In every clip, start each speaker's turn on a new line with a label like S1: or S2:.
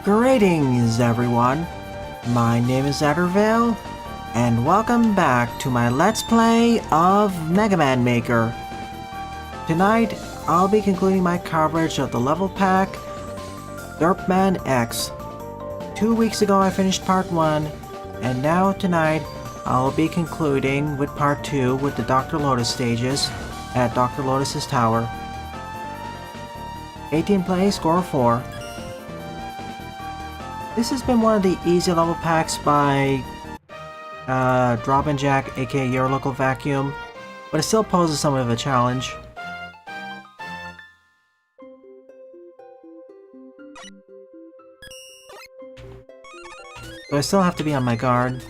S1: Greetings everyone, my name is Addervale, and welcome back to my Let's Play of Mega Man Maker. Tonight, I'll be concluding my coverage of the level pack, Derp Man X. 2 weeks ago I finished part 1, and now tonight I'll be concluding with part 2 with the Dr. Lotus stages at Dr. Lotus's tower. 18 play, score 4. This has been one of the easy level packs by Drobnjak, aka Your Local Vacuum, but it still poses somewhat of a challenge. So I still have to be on my guard.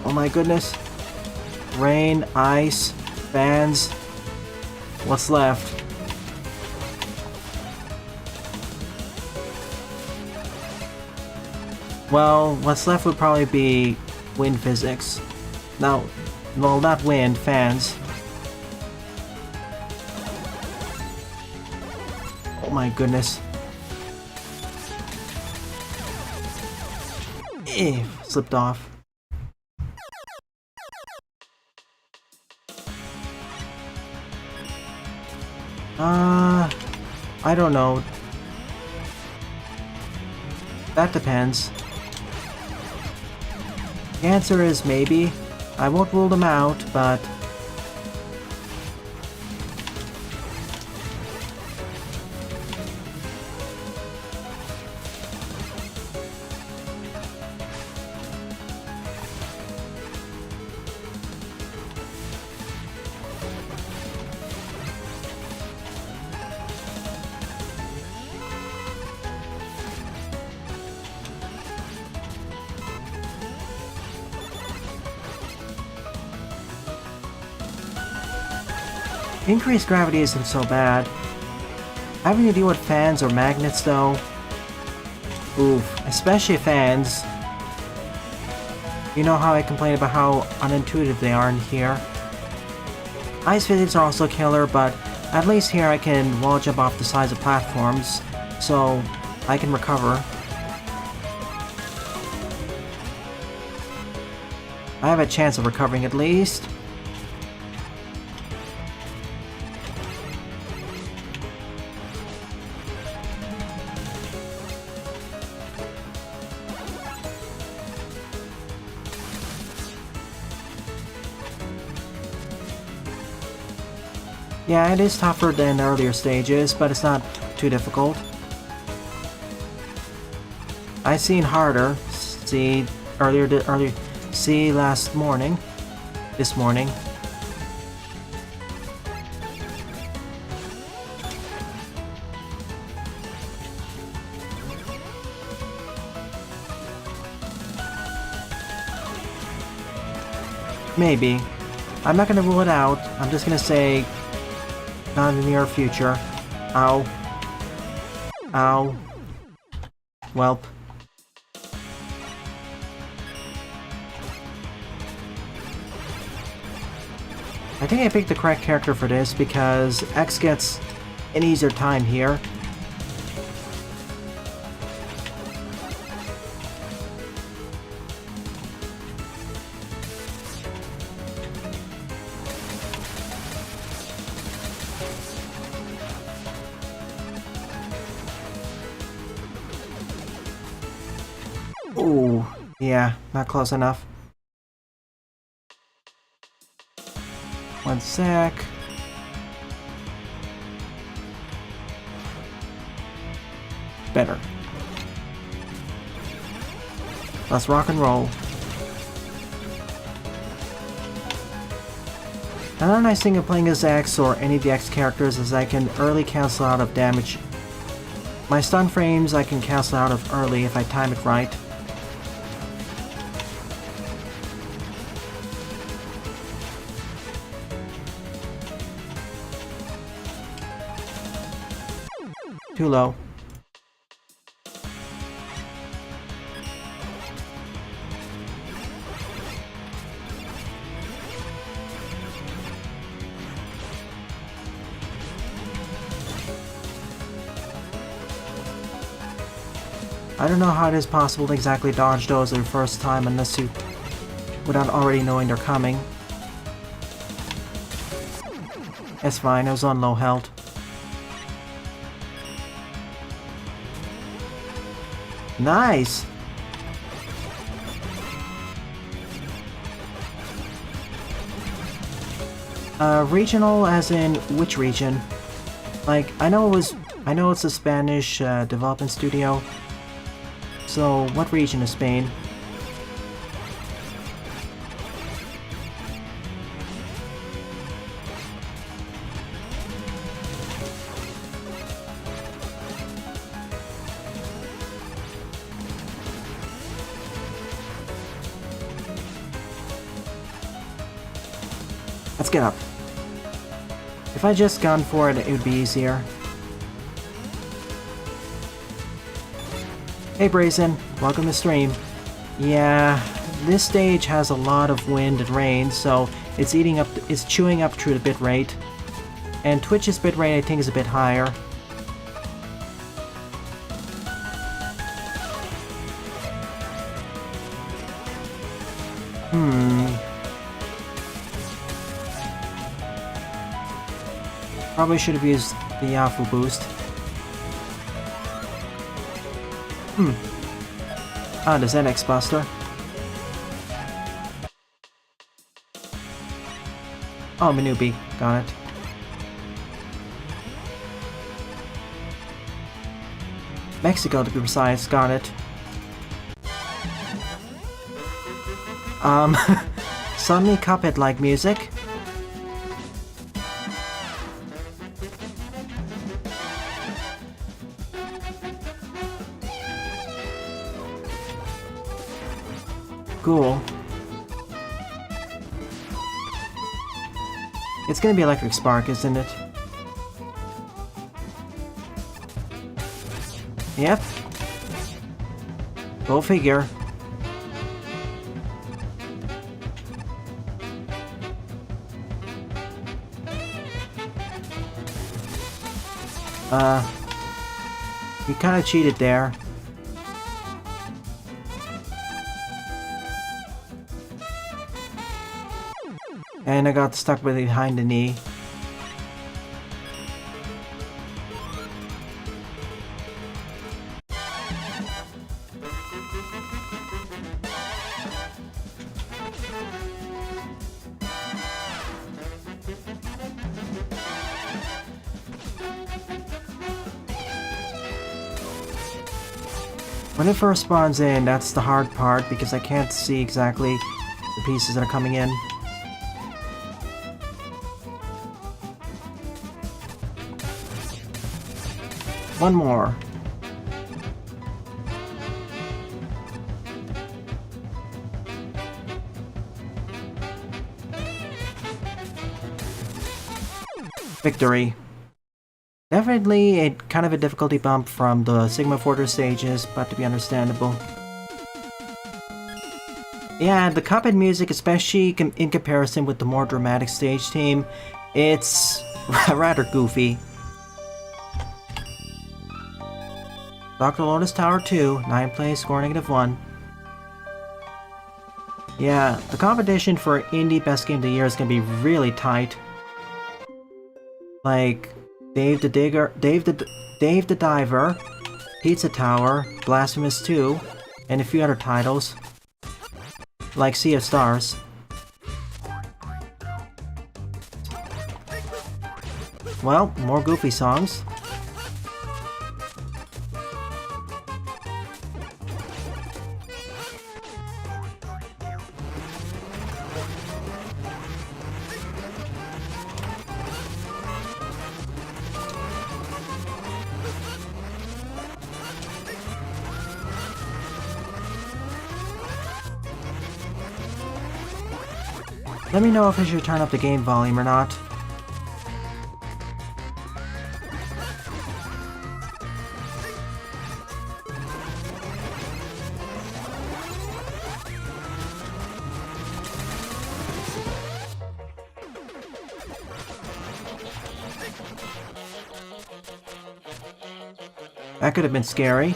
S1: Oh my goodness. Rain, ice, fans. What's left? Well, what's left would probably be wind physics. No, well, not wind, fans. Oh my goodness. Slipped off. I don't know. That depends. The answer is maybe. I won't rule them out, but... Increased gravity isn't so bad. Having to deal with fans or magnets though... Oof, especially fans. You know how I complain about how unintuitive they are in here. Ice physics are also killer, but at least here I can wall jump off the sides of platforms, so I can recover. I have a chance of recovering at least. Yeah, it is tougher than earlier stages, but it's not too difficult. I've seen harder. See see last morning. This morning. Maybe. I'm not gonna rule it out. I'm just gonna say not in the near future. Ow. Ow. Welp. I think I picked the correct character for this because X gets an easier time here. Ooh, yeah, not close enough. One sec. Better. Let's rock and roll. Another nice thing of playing as X or any of the X characters is I can early cancel out of damage. My stun frames I can cancel out of early if I time it right. Too low. I don't know how it is possible to exactly dodge those the first time unless you... without already knowing they're coming. It's fine, I was on low health. Nice! Regional as in which region? Like, I know it's a Spanish development studio. So, what region of Spain? Let's get up. If I just gone for it, it would be easier. Hey Brazen, welcome to stream. Yeah, this stage has a lot of wind and rain, so it's chewing up through the bitrate. And Twitch's bitrate I think is a bit higher. Probably should have used the Yahoo boost. Ah, the ZX Buster. Oh, Manubi. Got it. Mexico, to be precise. Got it. Suddenly Cuphead-like music. Cool. It's gonna be Electric Spark, isn't it? Yep. Go figure. You kinda cheated there. And I got stuck behind the knee. When it first spawns in, that's the hard part because I can't see exactly the pieces that are coming in. One more. Victory. Definitely a kind of a difficulty bump from the Sigma Fortress stages, but to be understandable. Yeah, the Cuphead music, especially in comparison with the more dramatic stage theme, it's rather goofy. Dr. Lotus Tower 2, 9th place, score -1. Yeah, the competition for Indie Best Game of the Year is gonna be really tight. Like, Dave the Digger, Dave the Diver, Pizza Tower, Blasphemous 2, and a few other titles, like Sea of Stars. Well, more goofy songs. Let me know if I should turn up the game volume or not. That could have been scary.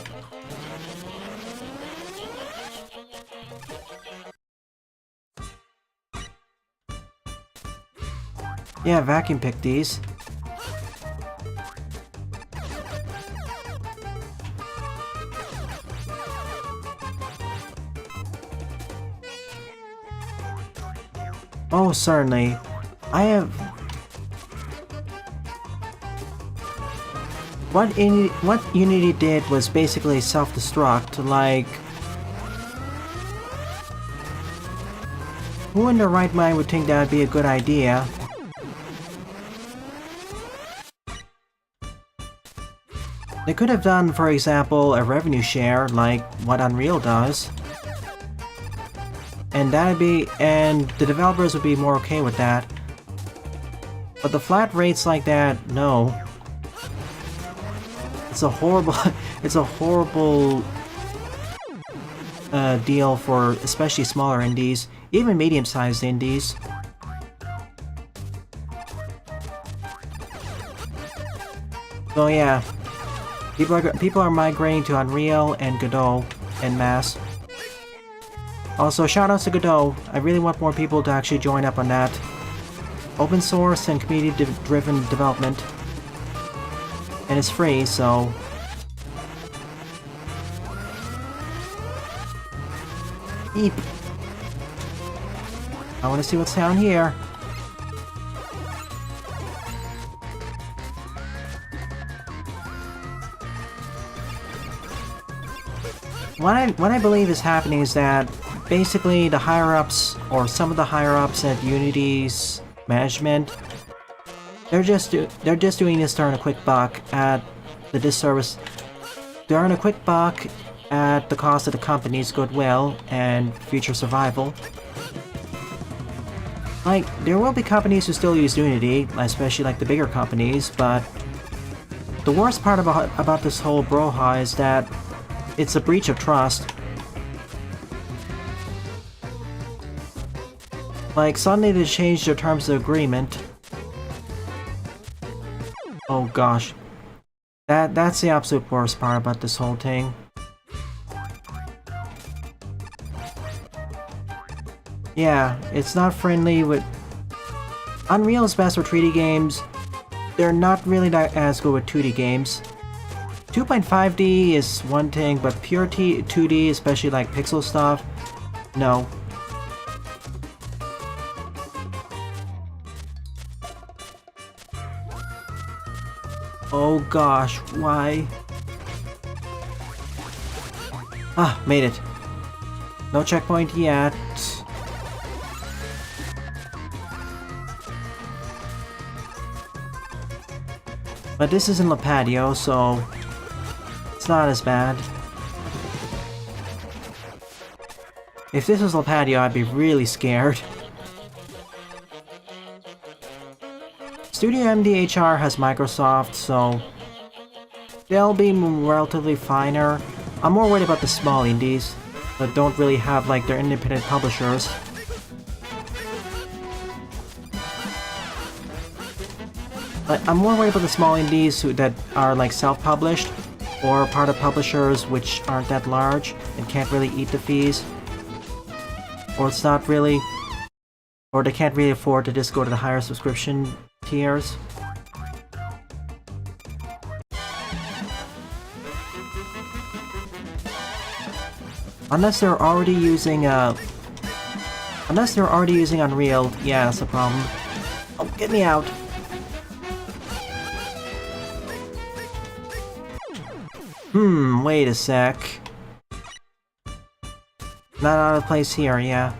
S1: Yeah, vacuum pick these. Oh, certainly. I have... What Unity did was basically self-destruct, like... Who in their right mind would think that would be a good idea? They could have done, for example, a revenue share, like what Unreal does. And the developers would be more okay with that. But the flat rates like that, no. It's a horrible deal for especially smaller indies, even medium-sized indies. So yeah, people are migrating to Unreal and Godot en masse. Also, shoutouts to Godot. I really want more people to actually join up on that. Open source and community-driven development. And it's free, so... Eep. I want to see what's down here. What I believe is happening is that basically the higher-ups, or some of the higher-ups at Unity's management, they're just doing this to earn a quick buck at the disservice. To earn a quick buck at the cost of the company's goodwill and future survival. Like, there will be companies who still use Unity, especially like the bigger companies, but the worst part about this whole brouhaha is that it's a breach of trust. Like, suddenly they changed their terms of agreement. Oh gosh. That's the absolute worst part about this whole thing. Yeah, it's not friendly with... Unreal is best for 3D games. They're not really that as good with 2D games. 2.5D is one thing, but pure 2D, especially like pixel stuff, no. Oh gosh, why? Ah, made it. No checkpoint yet. But this isn't La Patio, so it's not as bad. If this was La Patio, I'd be really scared. Studio MDHR has Microsoft, so they'll be relatively finer. I'm more worried about the small indies that don't really have like their independent publishers. I'm more worried about the small indies that are like self-published or part of publishers which aren't that large and can't really eat the fees. Or it's not really... Or they can't really afford to just go to the higher subscription tiers. Unless they're already using Unreal, yeah, that's a problem. Oh, get me out! Wait a sec. Not out of place here, yeah.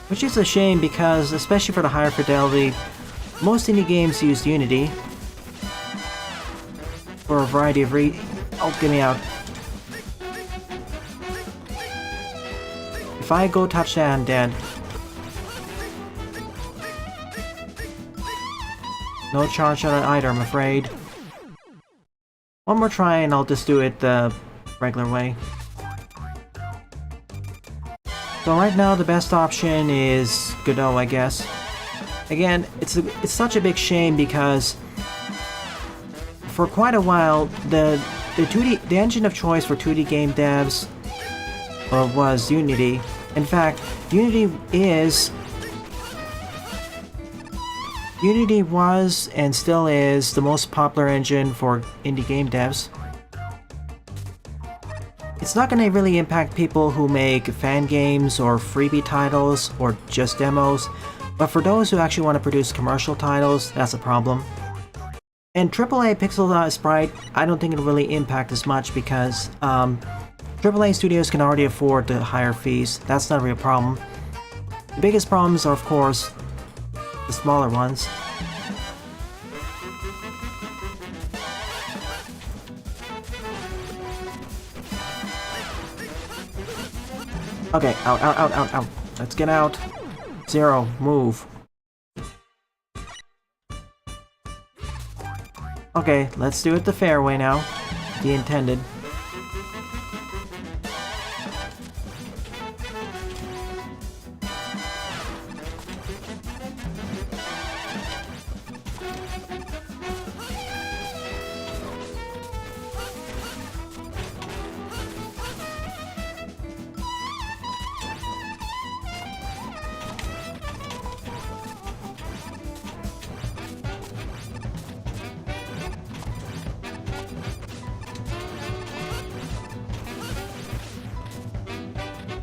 S1: Which is a shame because, especially for the higher fidelity, most indie games use Unity. For a variety of Oh, get me out. If I go touch that, I'm dead. No charge on it either, I'm afraid. One more try and I'll just do it the regular way. So right now the best option is Godot, I guess. Again, it's such a big shame because for quite a while the engine of choice for 2D game devs was Unity. In fact, Unity is Unity was, and still is, the most popular engine for indie game devs. It's not going to really impact people who make fan games or freebie titles or just demos, but for those who actually want to produce commercial titles, that's a problem. And AAA pixel sprite, I don't think it'll really impact as much because AAA studios can already afford the higher fees. That's not a real problem. The biggest problems are, of course, the smaller ones. Okay, out. Let's get out. Zero, move. Okay, let's do it the fair way now. The intended.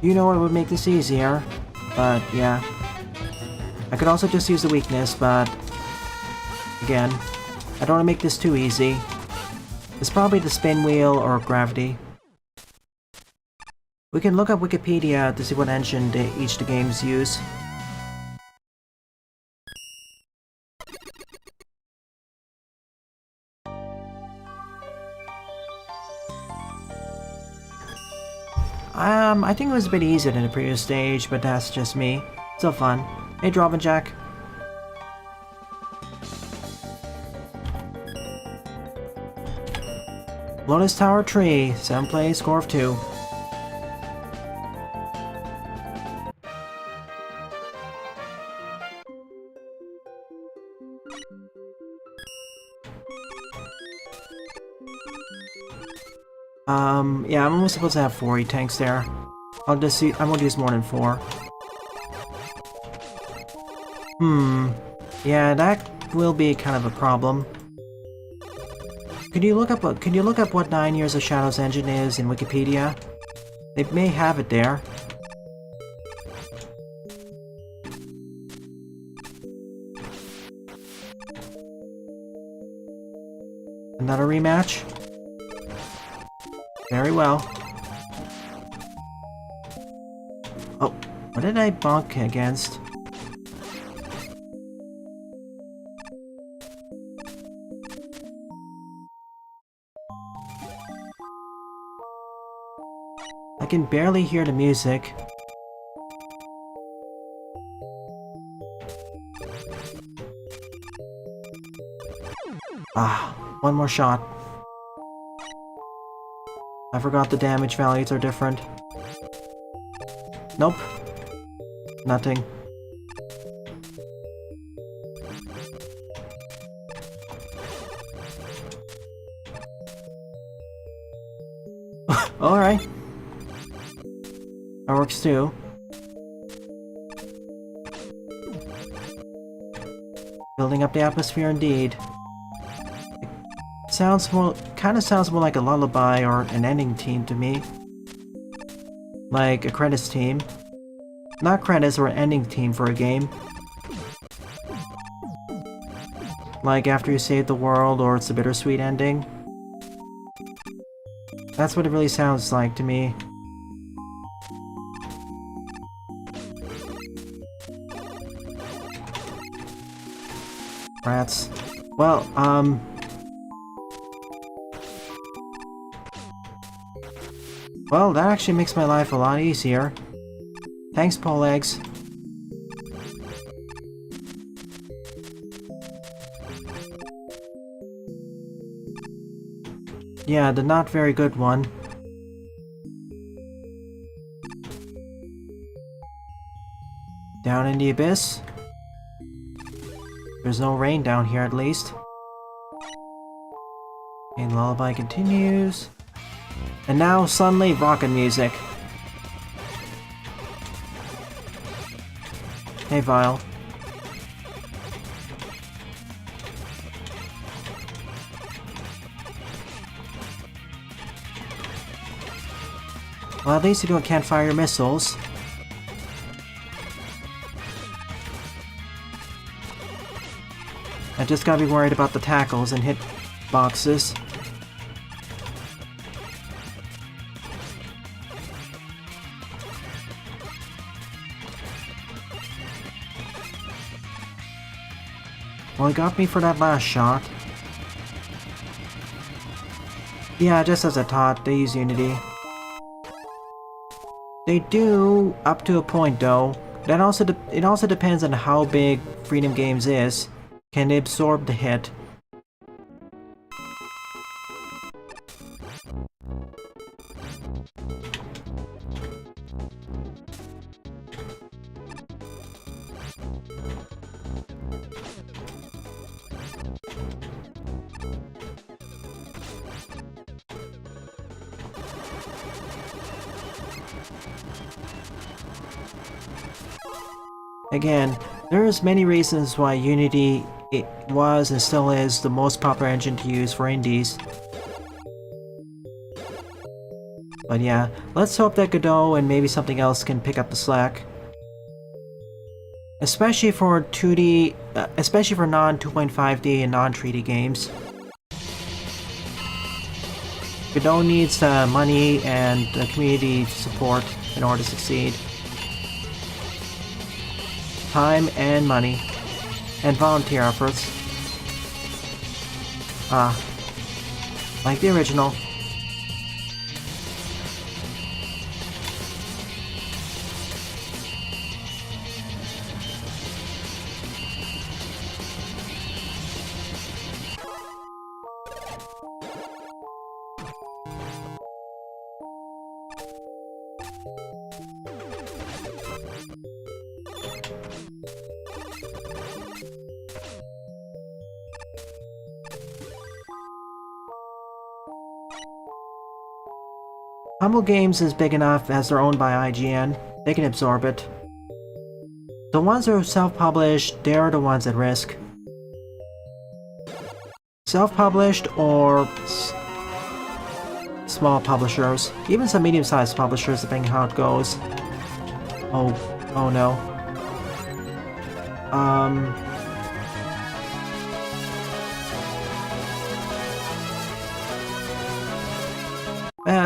S1: You know what would make this easier, but yeah. I could also just use the weakness, but again, I don't want to make this too easy. It's probably the spin wheel or gravity. We can look up Wikipedia to see what engine each of the games use. I think it was a bit easier than the previous stage, but that's just me. Still fun. Hey, Drobnjak. Lotus Tower Tree, 7 play, score of 2. Yeah, I'm only supposed to have 4 E-tanks there. I'll just see. I won't use more than 4. Yeah, that will be kind of a problem. Could you look up what 9 Years of Shadows engine is in Wikipedia? They may have it there. Another rematch? Very well. Oh, what did I bonk against? I can barely hear the music. Ah, one more shot. I forgot the damage values are different. Nope. Nothing. Alright. That works too. Building up the atmosphere indeed. Sounds more, kind of sounds more like a lullaby or an ending theme to me. Like a credits theme. Not credits or an ending theme for a game. Like after you save the world or it's a bittersweet ending. That's what it really sounds like to me. Rats. Well, well, that actually makes my life a lot easier. Thanks, pole eggs. Yeah, the not very good one. Down in the abyss. There's no rain down here, at least. And lullaby continues. And now, suddenly, rocket music. Hey, Vile. Well, at least you can't fire missiles. I just gotta be worried about the tackles and hit boxes. Well, he got me for that last shot. Yeah, just as I thought, they use Unity. They do, up to a point though. That also it also depends on how big Freedom Games is. Can they absorb the hit? Again, there's many reasons why Unity was and still is the most popular engine to use for indies. But yeah, let's hope that Godot and maybe something else can pick up the slack. Especially for 2D, especially for non-2.5D and non-3D games. Godot needs money and community support in order to succeed. Time and money. And volunteer efforts. Like the original. Humble Games is big enough as they're owned by IGN. They can absorb it. The ones that are self-published, they're the ones at risk. Self-published or small publishers. Even some medium-sized publishers, depending how it goes. Oh no.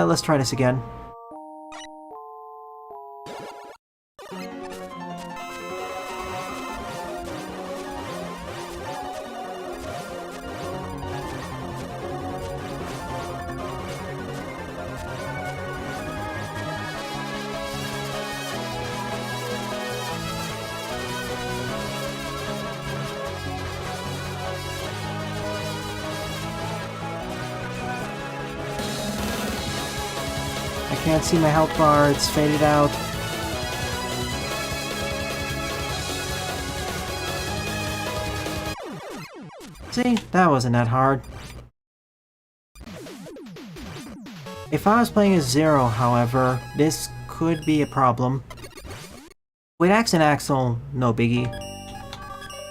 S1: Let's try this again. I can't see my health bar, it's faded out. See, that wasn't that hard. If I was playing as Zero, however, this could be a problem. With Axe and Axel, no biggie.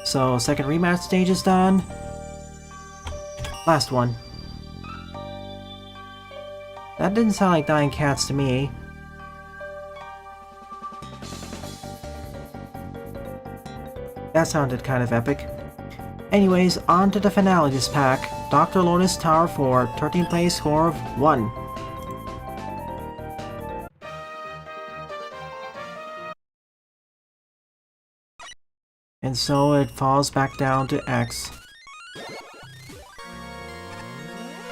S1: So, second rematch stage is done. Last one. That didn't sound like dying cats to me. That sounded kind of epic. Anyways, on to the finale this pack. Dr. Lotus Tower for 13th place score of 1. And so it falls back down to X.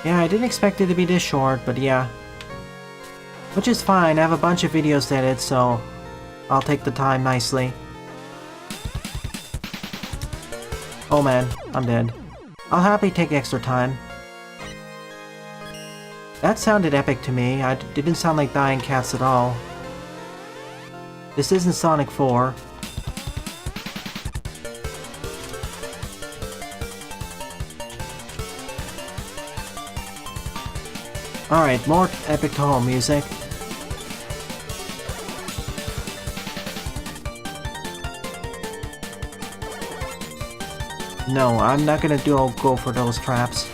S1: Yeah, I didn't expect it to be this short, but yeah. Which is fine, I have a bunch of videos to edit, so I'll take the time nicely. Oh man, I'm dead. I'll happily take extra time. That sounded epic to me. It didn't sound like dying cats at all. This isn't Sonic 4. Alright, more epic Toho music. No, I'm not gonna go for those traps.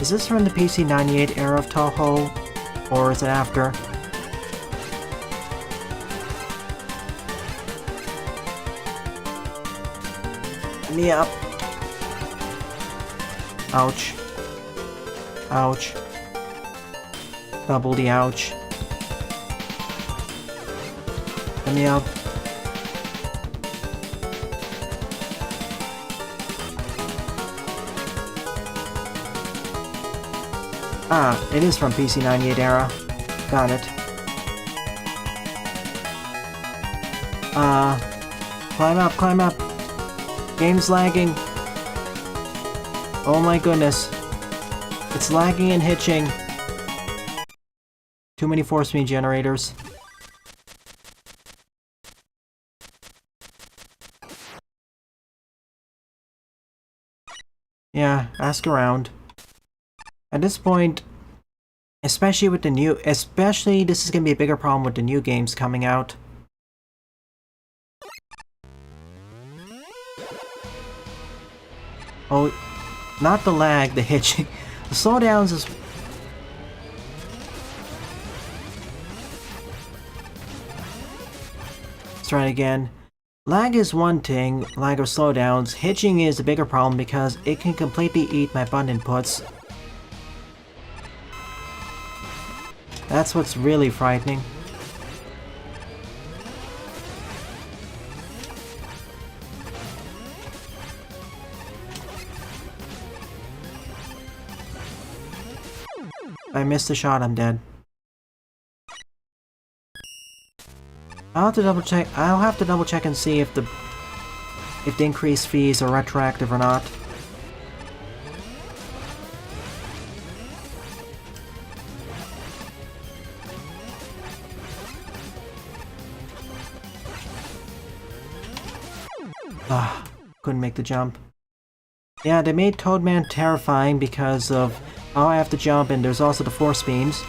S1: Is this from the PC98 era of Toho? Or is it after? Get me up. Ouch. Ouch. Double the ouch. Get me up. Ah, it is from PC98 era. Got it. Climb up, climb up. Game's lagging. Oh my goodness. It's lagging and hitching. Too many force beam generators. Yeah, ask around. At this point, especially this is gonna be a bigger problem with the new games coming out. Oh, not the lag, the hitching. The slowdowns is... Let's try it again. Lag is one thing, lag or slowdowns. Hitching is a bigger problem because it can completely eat my button inputs. That's what's really frightening. If I missed the shot, I'm dead. I'll have to double check and see if the increased fees are retroactive or not. Ah, couldn't make the jump. Yeah, they made Toadman terrifying because of how I have to jump, and there's also the force beams.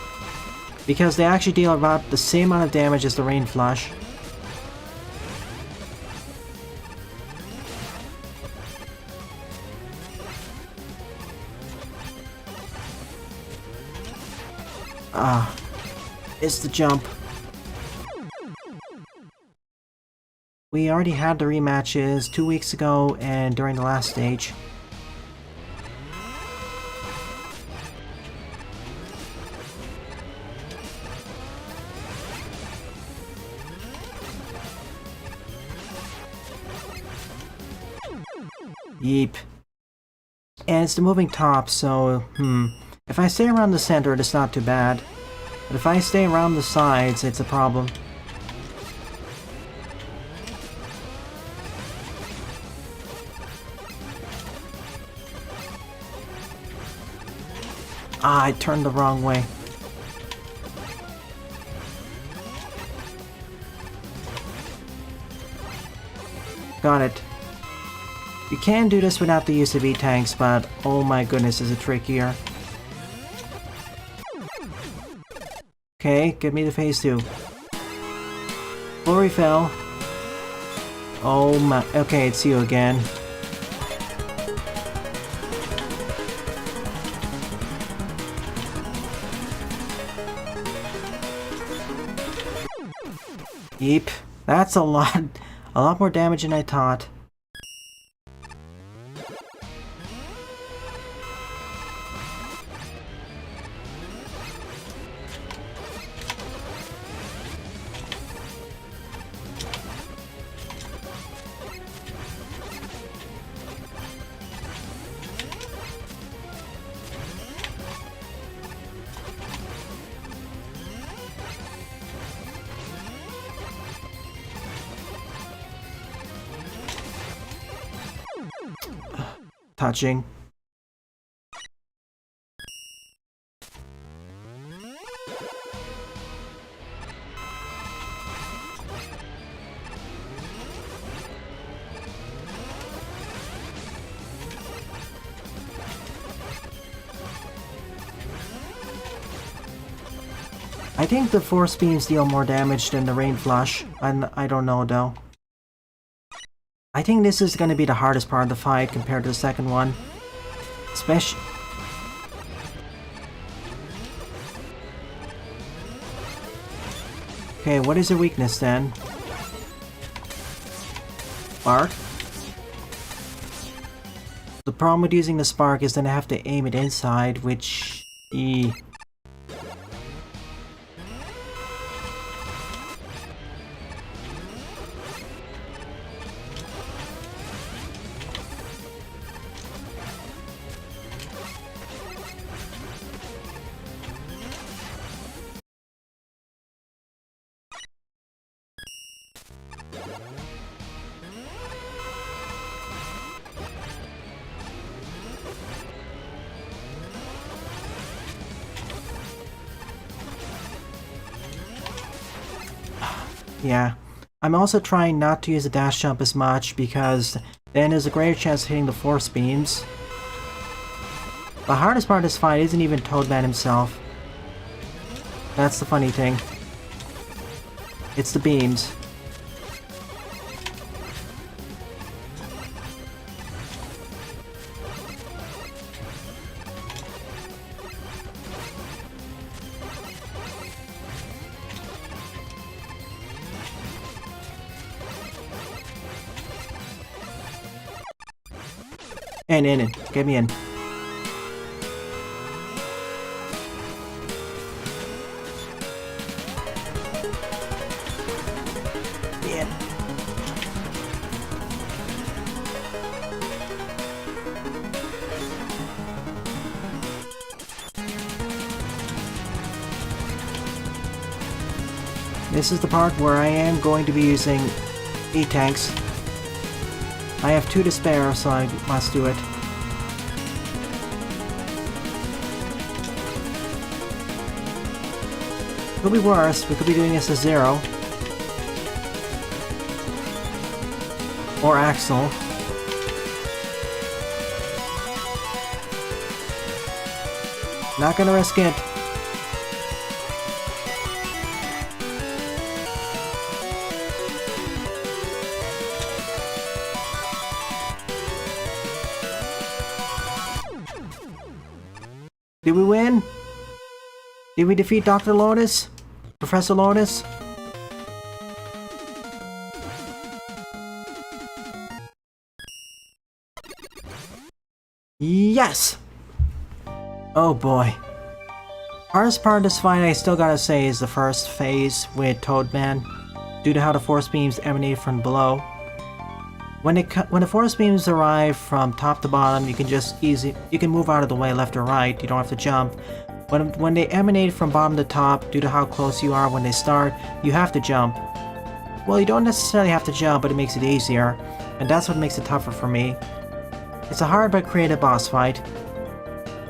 S1: Because they actually deal about the same amount of damage as the Rain Flush. Ah, it's the jump. We already had the rematches 2 weeks ago and during the last stage. Yeep. And it's the moving top, so, if I stay around the center, it's not too bad. But if I stay around the sides, it's a problem. Ah, I turned the wrong way. Got it. You can do this without the use of E-tanks, but oh my goodness, is it trickier. Okay, give me the phase 2. Full refill. Oh my... Okay, it's you again. Yeep. That's a lot more damage than I thought. Touching. I think the force beams deal more damage than the Rain Flush. I don't know though. I think this is going to be the hardest part of the fight compared to the second one. Okay, what is your weakness then? Spark? The problem with using the spark is then I have to aim it inside, which... Yeah. I'm also trying not to use the dash jump as much because then there's a greater chance of hitting the force beams. The hardest part of this fight isn't even Toad Man himself. That's the funny thing. It's the beams. In. Get me in. In. This is the part where I am going to be using E-tanks. I have 2 to spare, so I must do it. Could be worse. We could be doing this as Zero. Or Axel. Not gonna risk it. Did we win? Did we defeat Dr. Lotus? Professor Lotus? Yes! Oh boy. Hardest part of this fight, I still gotta say, is the first phase with Toad Man, due to how the force beams emanate from below. When the force beams arrive from top to bottom, you can move out of the way left or right, you don't have to jump. But when they emanate from bottom to top, due to how close you are when they start, you have to jump. Well, you don't necessarily have to jump, but it makes it easier, and that's what makes it tougher for me. It's a hard but creative boss fight,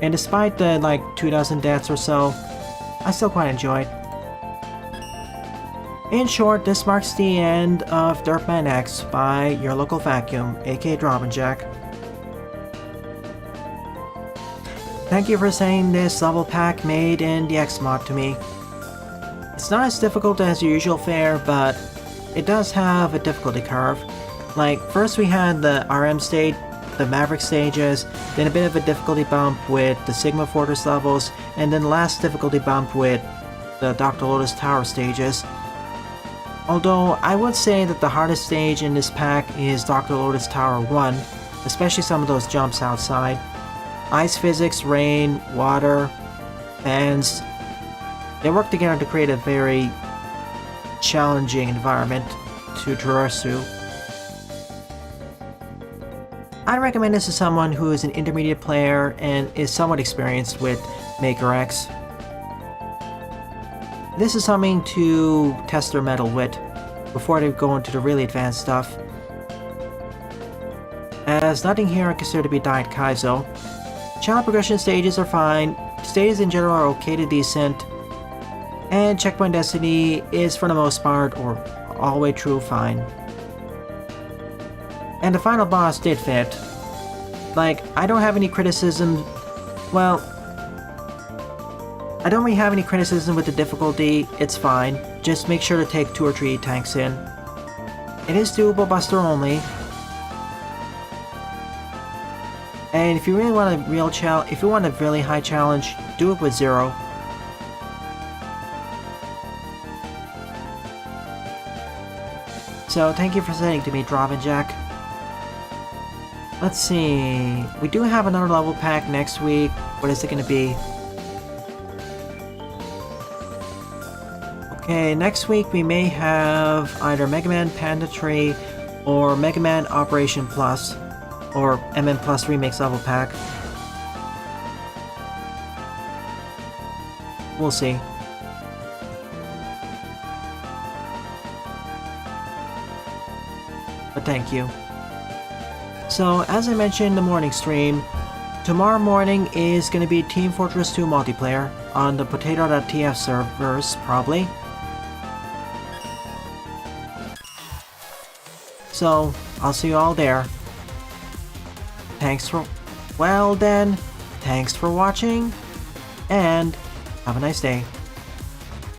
S1: and despite the 24 deaths or so, I still quite enjoy it. In short, this marks the end of Derp Man X by your local vacuum, aka Drobnjak. Thank you for sending this level pack made in the X mod to me. It's not as difficult as your usual fare, but it does have a difficulty curve. First we had the RM stage, the Maverick stages, then a bit of a difficulty bump with the Sigma Fortress levels, and then the last difficulty bump with the Dr. Lotus Tower stages. Although, I would say that the hardest stage in this pack is Dr. Lotus Tower 1, especially some of those jumps outside. Ice physics, rain, water, fans, they work together to create a very challenging environment to traverse through. I recommend this to someone who is an intermediate player and is somewhat experienced with Maker X. This is something to test their mettle with before they go into the really advanced stuff. As nothing here I consider to be Diet Kaizo. Channel progression stages are fine, stages in general are okay to decent, and checkpoint density is for the most part, or all the way through, fine. And the final boss did fit. I don't have any criticism, well, I don't really have any criticism with the difficulty, it's fine. Just make sure to take 2 or 3 tanks in. It is doable buster only. And if you really want a really high challenge, do it with Zero. So thank you for sending to me, Drobnjak. Let's see. We do have another level pack next week. What is it going to be? Okay, next week we may have either Mega Man Panda Tree or Mega Man Operation Plus or MN Plus Remix level pack. We'll see. But thank you. So, as I mentioned in the morning stream, tomorrow morning is going to be Team Fortress 2 multiplayer on the Potato.tf servers, probably. So, I'll see you all there. Thanks for watching, and have a nice day.